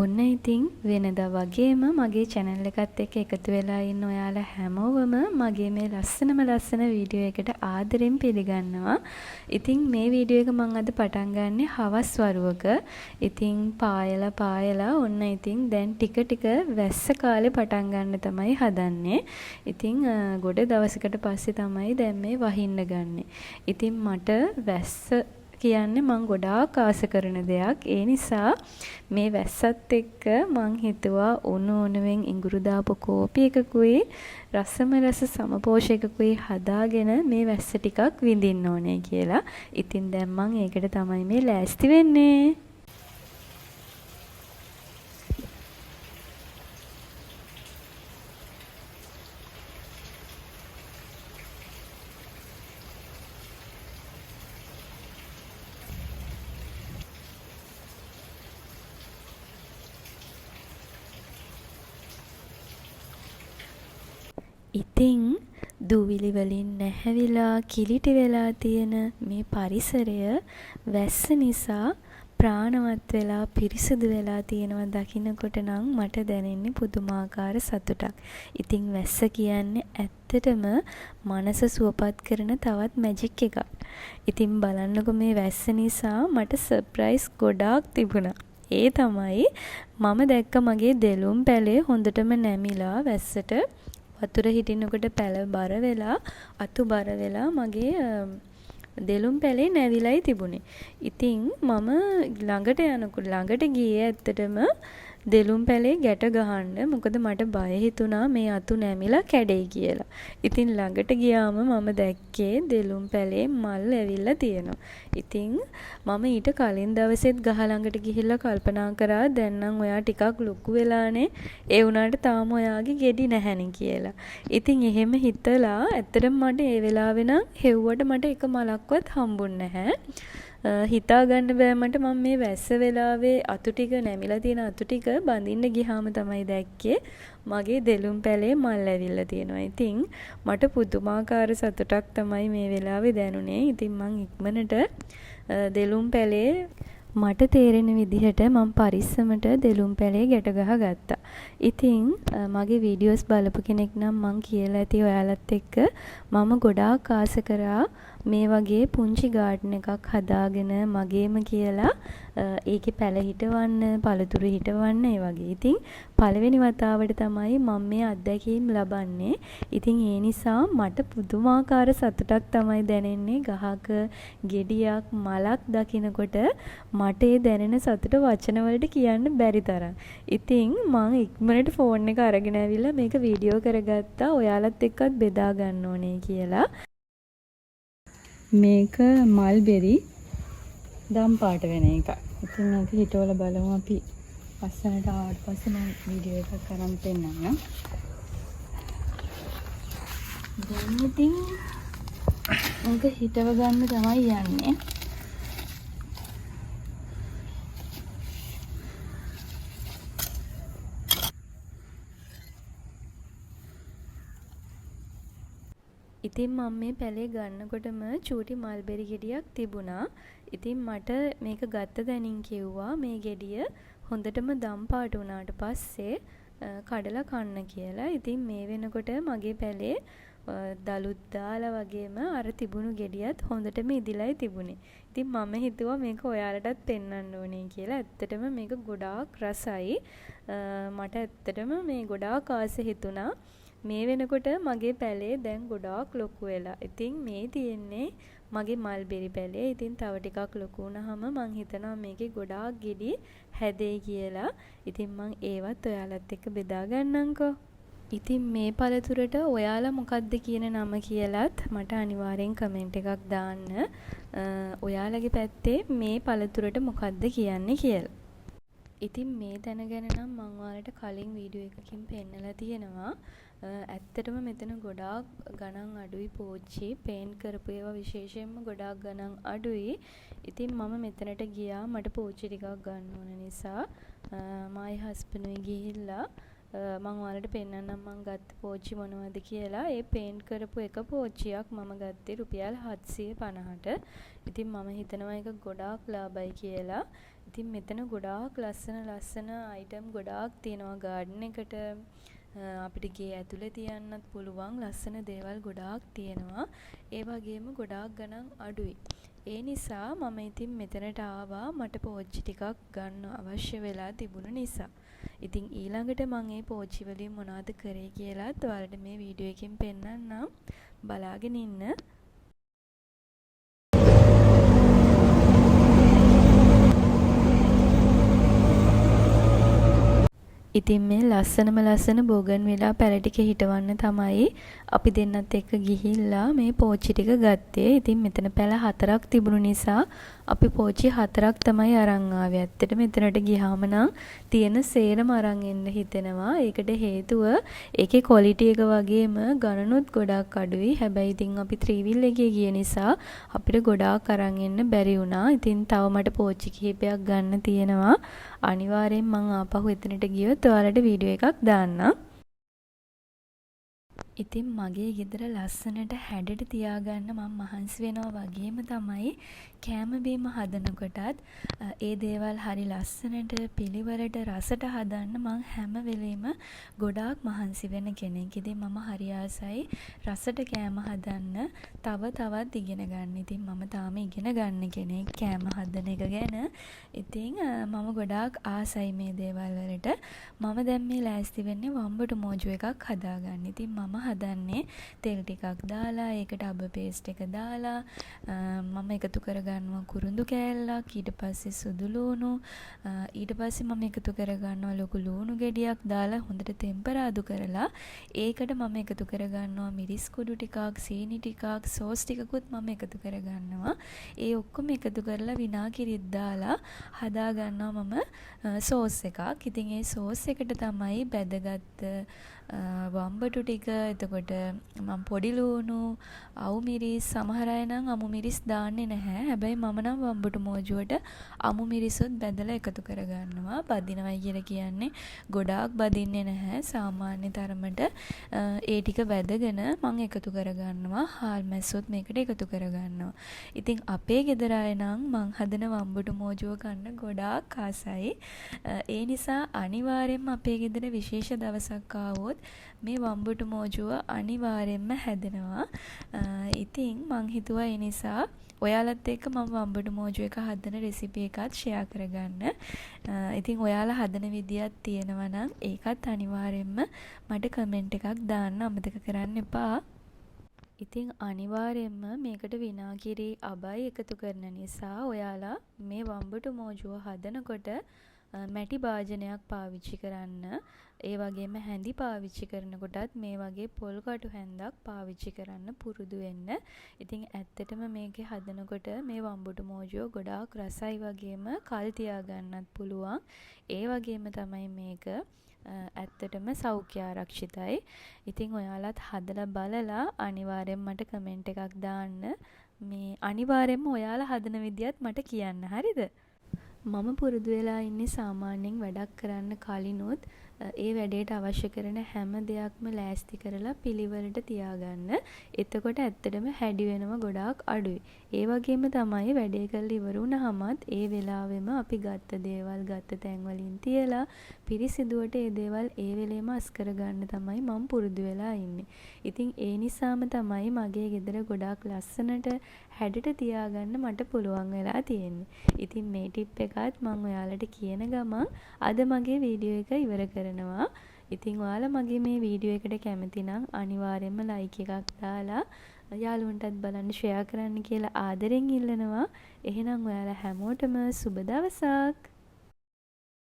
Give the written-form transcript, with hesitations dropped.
ඔන්න ඉතින් වෙනදා වගේම මගේ channel එකත් එක්ක එකතු වෙලා ඉන්න ඔයාලා හැමෝවම මගේ මේ ලස්සන වීඩියෝ එකට ආදරෙන් පිළිගන්නවා. ඉතින් මේ වීඩියෝ එක මම අද පටන් ගන්නෙ හවස් වරුවක. ඉතින් පායලා ඔන්න ඉතින් දැන් ටික වැස්ස කාලේ පටන් ගන්න තමයි හදන්නේ. ඉතින් ගොඩ දවසකට පස්සේ තමයි දැන් මේ වහින්න ගන්නෙ. ඉතින් මට වැස්ස කියන්නේ මං ගොඩාක් ආස කරන දෙයක්. ඒ නිසා මේ වැස්සත් එක්ක මං හිතුවා උණුවෙන් ඉඟුරු දාපු කෝපි එකකුයි රසම රස සමපෝෂකකුයි හදාගෙන මේ වැස්ස ටිකක් විඳින්න ඕනේ කියලා. ඉතින් දැන් මං ඒකට තමයි මේ ලෑස්ති වෙන්නේ. ඉතින් දූවිලි වලින් නැහැවිලා කිලිටි වෙලා තියෙන මේ පරිසරය වැස්ස නිසා ප්‍රාණවත් වෙලා පිරිසිදු වෙලා තියෙනවා දකින්නකොට නම් මට දැනෙන්නේ පුදුමාකාර සතුටක්. ඉතින් වැස්ස කියන්නේ ඇත්තටම මනස සුවපත් කරන තවත් මැජික් එකක්. ඉතින් බලන්නකො මේ වැස්ස නිසා මට සර්ප්‍රයිස් ගොඩාක් තිබුණා. ඒ තමයි මම දැක්ක මගේ දෙලුම් පැලේ හොඳටම නැමිලා වැස්සට වතුර හිටිනකොට පැල බර වෙලා අතු බර වෙලා මගේ දෙලුම් පැලේ නැවිලයි තිබුණේ. ඉතින් මම ළඟට ගියේ ඇත්තටම දෙලුම් පැලේ ගැට ගහන්න. මොකද මට බය හිතුණා මේ අතු නැමිලා කැඩෙයි කියලා. ඉතින් ළඟට ගියාම මම දැක්කේ දෙලුම් පැලේ මල් ඇවිල්ලා තියෙනවා. ඉතින් මම ඊට කලින් දවසෙත් ගහ ළඟට ගිහිල්ලා කල්පනා කරා දැන් නම් ඔයා ටිකක් ලොකු වෙලානේ. ඒ වුණාට තාම ඔයාගේ ගෙඩි නැහැනේ කියලා. ඉතින් එහෙම හිතලා ඇත්තටම මට ඒ වෙලාවේ නම් හෙව්වට මට එක මලක්වත් හම්බුන්නේ නැහැ. හිතා ගන්න බෑ මට මම මේ වැස්ස වෙලාවේ අතු ටික නැමිලා තියෙන අතු ටික බඳින්න ගියාම තමයි දැක්කේ මගේ දෙලුම් පැලේ මල් ඇවිල්ලා තියෙනවා. ඉතින් මට පුදුමාකාර සතුටක් තමයි මේ වෙලාවේ දැනුනේ. ඉතින් මං ඉක්මනට දෙලුම් පැලේ මට තේරෙන විදිහට මම පරිස්සමට දෙලුම් පැලේ ගැට ගත්තා. ඉතින් මගේ වීඩියෝස් බලපු කෙනෙක් නම් මං කියලා ඇති ඔයාලත් එක්ක මම ගොඩාක් ආස කරා මේ වගේ පුංචි ගාඩන් එකක් හදාගෙන මගේම කියලා ඒකේ පැල හිටවන්න, පළතුරු හිටවන්න ඒ වගේ. ඉතින් පළවෙනි වතාවට තමයි මම මේ අත්දැකීම් ලබන්නේ. ඉතින් ඒ නිසා මට පුදුමාකාර සතුටක් තමයි දැනෙන්නේ ගහක ගෙඩියක් මලක් දකිනකොට මට ඒ දැනෙන සතුට වචන වලට කියන්න බැරි තරම්. ඉතින් මම ඉක්මනට ෆෝන් එක අරගෙන ඇවිල්ලා මේක වීඩියෝ කරගත්තා. ඔයාලත් එක්කත් බෙදා ගන්න ඕනේ කියලා. මේක මල්බෙරි දම් පාට වෙන එක. ඉතින් මේක හිටවල බලමු අපි ලස්සනට ආවට පස්සේ මම වීඩියෝ එකක් කරන් පෙන්නන්නම්. දැන් ඉතින් මේක හිටව ගන්න තමයි යන්නේ. ඉතින් මම මේ පැලේ ගන්නකොටම චූටි මල්බෙරි ගෙඩියක් තිබුණා. ඉතින් මට මේක ගත්ත දැනින් කිව්වා මේ ගෙඩිය හොඳටම දම් පාට වුණාට පස්සේ කඩලා කන්න කියලා. ඉතින් මේ වෙනකොට මගේ පැලේ දලුත් දාලා වගේම අර තිබුණු ගෙඩියත් හොඳටම ඉදිලයි තිබුණේ. ඉතින් මම හිතුවා මේක ඔයාලටත් පෙන්වන්න ඕනේ කියලා. ඇත්තටම මේක ගොඩාක් රසයි. මට ඇත්තටම මේ ගොඩාක් ආස හිතුණා. මේ වෙනකොට මගේ පැලේ දැන් ගොඩාක් ලොකු වෙලා. ඉතින් මේ තියෙන්නේ මගේ මල්බෙරි පැලේ. ඉතින් තව ටිකක් ලොකු වුණාම මං හිතනවා මේකේ ගොඩාක් ගෙඩි හැදෙයි කියලා. ඉතින් මං ඒවත් ඔයාලත් එක්ක බෙදා ගන්නම්කෝ. ඉතින් මේ පළතුරට ඔයාලා මොකක්ද කියන නම කියලාත් මට අනිවාර්යෙන් කමෙන්ට් එකක් දාන්න. ඔයාලගේ පැත්තේ මේ පළතුරට මොකක්ද කියන්නේ කියලා. ඉතින් මේ තැන ගැන නම් මම ඔයාලට කලින් වීඩියෝ එකකින් පෙන්නලා තියෙනවා. ඇත්තටම මෙතන ගොඩාක් ගණන් අඩුයි පෝච්චි. පේන්ට් කරපු ඒවා විශේෂයෙන්ම ගොඩාක් ගණන් අඩුයි. ඉතින් මම මෙතනට ගියා මට පෝච්චි ටිකක් ගන්න ඕන නිසා මායි හස්බන්ඩ්ුයි ගිහිල්ලා මම ඔයාලට පෙන්නන්නම් මම ගත්ත පෝච්චි මොනවද කියලා. ඒ පේන්ට් කරපු එක පෝච්චියක් මම ගත්තේ රුපියල් 750ට. ඉතින් මම හිතනවා ඒක ගොඩාක් ලාභයි කියලා. ඉතින් මෙතන ගොඩාක් ලස්සන අයිටම් ගොඩාක් තියෙනවා ගාඩන් එකට. අපිට ගේ ඇතුලේ තියන්නත් පුළුවන් ලස්සන දේවල් ගොඩාක් තියෙනවා. ඒ වගේම ගොඩාක් ගණන් අඩුයි. ඒ නිසා මම ඉතින් මෙතනට ආවා මට පෝච්චි ටිකක් ගන්න අවශ්‍ය වෙලා තිබුණ නිසා. ඉතින් ඊළඟට මම මේ පෝච්චි වලින් මොනවද කරේ කියලාත් ඔයාලට මේ වීඩියෝ එකෙන් පෙන්නන්නම්. බලාගෙන ඉන්න. ඉතින් මේ ලස්සන බෝගන්විලා පැල ටික හිටවන්න තමයි අපි දෙන්නත් එක්ක ගිහිල්ලා මේ පෝච්චි ටික ගත්තේ. ඉතින් මෙතන පැල 4ක් තිබුණු නිසා අපි පෝච්චි 4ක් තමයි අරන් ආවේ. ඇත්තට මෙතනට ගියාම නම් තියෙන සේරම අරන් එන්න හිතෙනවා. ඒකට හේතුව ඒකේ ක්වොලිටි එක වගේම ගණනුත් ගොඩාක් අඩුයි. හැබැයි ඉතින් අපි 3 wheel එකේ ගිය නිසා අපිට ගොඩාක් අරන් එන්න බැරි වුණා. ඉතින් තව මට පෝච්චි කිහිපයක් ගන්න තියෙනවා. අනිවාර්යෙන් මං ආපහු එතනට ගියොත් ඔයාලට වීඩියෝ එකක් දාන්නම්. ඉතින් මගේ ගෙදර ලස්සනට හැඩට තියාගන්න මම මහන්සි වෙනවා වගේම තමයි කෑම බීම හදනකොටත් ඒ දේවල් හරි ලස්සනට පිළිවෙලට රසට හදන්න මං හැම වෙලෙම ගොඩාක් මහන්සි වෙන කෙනෙක්. ඉතින් මම හරි ආසයි රසට කෑම හදන්න තවත් ඉගෙන ගන්න. ඉතින් මම තාම ඉගෙන ගන්න කෙනෙක් කෑම හදන එක ගැන. ඉතින් මම ගොඩාක් ආසයි මේ දේවල් වලට. මම දැන් මේ ලෑස්ති වෙන්නේ වම්බටු මෝජු එකක් හදාගන්න. ඉතින් මම හදන්නේ තෙල් ටිකක් දාලා ඒකට අබ පේස්ට් එක දාලා මම එකතු කරගන්නවා කුරුඳු කෑල්ලක්, ඊට පස්සේ සුදු ලූණු, ඊට පස්සේ මම එකතු කරගන්නවා ලොකු ලූණු ගෙඩියක් දාලා හොඳට තෙම්පරාදු කරලා ඒකට මම එකතු කරගන්නවා මිරිස් කුඩු ටිකක්, සීනි ටිකක්, සෝස් ටිකකුත් මම එකතු කරගන්නවා. ඒ ඔක්කොම එකතු කරලා විනාගිරිත් දාලා හදාගන්නවා මම සෝස් එකක්. ඉතින් ඒ සෝස් එකට තමයි බැදගත් වම්බටු ටික, එතකොට මම පොඩි ලූණු, අවු මිරිස්, සමහර අය නම් අමු මිරිස් දාන්නේ නැහැ. හැබැයි මම නම් වම්බටු මෝජුවට අමු මිරිසුත් බැදලා එකතු කරගන්නවා. බදිනවයි කියලා කියන්නේ ගොඩාක් බදින්නේ නැහැ. සාමාන්‍ය තරමට ඒ ටික බැදගෙන මම එකතු කරගන්නවා. හාල් මැස්සොත් මේකට එකතු කරගන්නවා. ඉතින් අපේ ගෙදර අය නම් මං හදන වම්බටු මෝජුව කන්න ගොඩාක් ආසයි. ඒ නිසා අනිවාර්යෙන්ම අපේ ගෙදර විශේෂ දවසක් ආවොත් මේ වම්බටු මෝජුව අනිවාර්යෙන්ම හැදෙනවා. ඉතින් මං හිතුවා ඒ නිසා ඔයාලත් එක්ක මම වම්බටු මෝජු එක හදන රෙසිපි එකත් ෂෙයා කරගන්න. ඉතින් ඔයාලා හදන විදියක් තියෙනවා නම් ඒකත් අනිවාර්යෙන්ම මට කමෙන්ට් එකක් දාන්න අමතක කරන්න එපා. ඉතින් අනිවාර්යෙන්ම මේකට විනාගිරි අබයි එකතු කරන නිසා ඔයාලා මේ වම්බටු මෝජුව හදනකොට මැටි භාජනයක් පාවිච්චි කරන්න. ඒ වගේම හැඳි පාවිච්චි කරනකොටත් මේ වගේ පොල් කටු හැන්දක් පාවිච්චි කරන්න පුරුදු වෙන්න. ඉතින් ඇත්තටම මේකේ හදනකොට මේ වම්බටු මෝජුව ගොඩාක් රසයි වගේම කල් තියාගන්නත් පුළුවන්. ඒ වගේම තමයි මේක ඇත්තටම සෞඛ්‍ය ආරක්ෂිතයි. ඉතින් ඔයාලත් හදලා බලලා අනිවාර්යෙන් මට කමෙන්ට් එකක් දාන්න. මේ අනිවාර්යෙන්ම ඔයාලා හදන විදියත් මට කියන්න. හරිද? මම පුරුදු වෙලා ඉන්නේ සාමාන්‍යයෙන් වැඩක් කරන්න කලිනුත් ඒ වැඩේට අවශ්‍ය කරන හැම දෙයක්ම ලෑස්ති කරලා පිළිවෙලට තියාගන්න. එතකොට ඇත්තටම හැඩි වෙනවා ගොඩාක් අඩුයි. ඒ වගේම තමයි වැඩේ කරලා ඉවර වුණාමත් ඒ වෙලාවෙම අපි ගත්ත දේවල් ගත්ත තැන් වලින් තියලා පිරිසිදුවට ඒ දේවල් ඒ වෙලේම අස් කරගන්න තමයි මම පුරුදු වෙලා ඉන්නේ. ඉතින් ඒ නිසාම තමයි මගේ ගෙදර ගොඩාක් ලස්සනට හැඩට තියාගන්න මට පුළුවන් වෙලා තියෙන්නේ. ඉතින් මේ ටිප් එකත් මම ඔයාලට කියන ගමන් අද මගේ වීඩියෝ එක ඉවර කරනවා. ඉතින් ඔයාලා මගේ මේ වීඩියෝ එකට කැමති නම් අනිවාර්යෙන්ම ලයික් එකක් දාලා යාළුවන්ටත් බලන්න ෂෙයා කරන්න කියලා ආදරෙන් ඉල්ලනවා. එහෙනම් ඔයාලා හැමෝටම සුබ දවසක්.